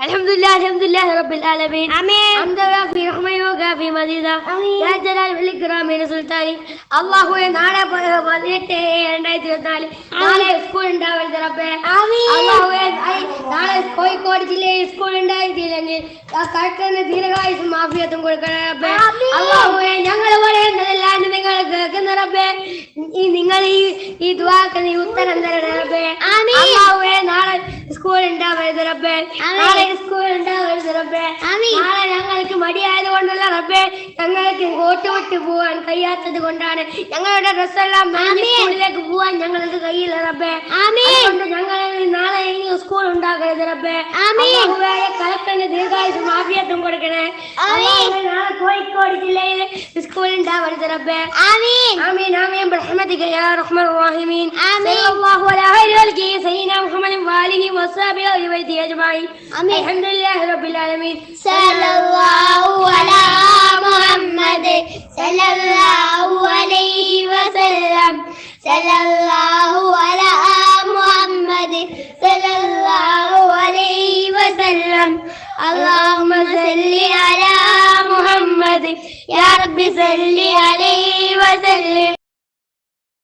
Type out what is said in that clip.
അൽഹംദുലില്ലാഹി റബ്ബിൽ ആലമീൻ. ഹംദ റഹ്മൻ വഗാഫി മദീദ യാ ജലാൽ വൽ ഇക്റാം സുൽത്താനി. അല്ലാഹുവേ, നാളെ 18/7/2024 നാളെ സ്കൂൾ ഉണ്ടാവരുത് റബ്ബേ. അല്ലാഹുവേ, നാളെ കോഴിക്കോട് ജില്ലയിൽ സ്കൂൾ ഉണ്ടായിട്ടില്ലെങ്കിൽ ആ കളക്ടറിന് ദീർഘായുസ്സും ആഫിയത്തും കൊടുക്കണം റബ്ബേ. അല്ലാഹുവേ, ഞങ്ങൾ പറയുന്നതെല്ലാം നിങ്ങൾ കേൾക്കുന്ന റബ്ബേ. നിങ്ങൾ ഈ ദുആക്ക് നീ ഉത്തരം തരണം റബ്ബേ. അല്ലാഹുവേ, നാളെ സ്കൂൾ ഉണ്ടാവരുത് റബ്ബേ. നാളെ സ്കൂൾ ഉണ്ടാവരുത് റബ്ബേ. നാളെ ഞങ്ങൾക്ക് മടിയായത് കൊണ്ടല്ല റബ്ബേ, ഞങ്ങൾക്ക് കോട്ട് വിട്ട് പോവാൻ കഴിയാത്തത് കൊണ്ടാണ്. ഞങ്ങളുടെ ഡ്രസ്സെല്ലാം സ്കൂളിലേക്ക് പോവാൻ ഞങ്ങൾക്ക് കഴിയില്ല റബ്ബേ. അതുകൊണ്ട് ഞങ്ങൾ നാളെ സ്കൂൾ ഉണ്ടാകരുത് റബ്ബേ. കളക്ടറിന് ദീർഘായുസ്സും ആഫിയത്തും കൊടുക്കണേ. നാളെ കോഴിക്കോട് ജില്ലയിൽ സ്കൂൾ ഉണ്ടാവരുത് റബ്ബേ. ആമീൻ ആമീൻ ബിറഹ്മതിക യാ റഹ്മാൻ റഹീമീൻ. സല്ലല്ലാഹു അലാ ഖൈരിൽ സയ്യിദനാ മുഹമ്മദിൻ വആലിഹി വസഹബിഹി വബൈതി അജ്മഈൻ. അൽഹംദുലില്ലാഹി റബ്ബിൽ ആലമീൻ. സല്ലല്ലാഹു അലാ മുഹമ്മദ് സല്ലല്ലാഹു അലൈഹി വസല്ലം. സല്ലല്ലാഹു അലാ മുഹമ്മദ് സല്ലല്ലാഹു അലൈഹി വസല്ലം. اللهم صل على محمد يا رب صل عليه وسلم.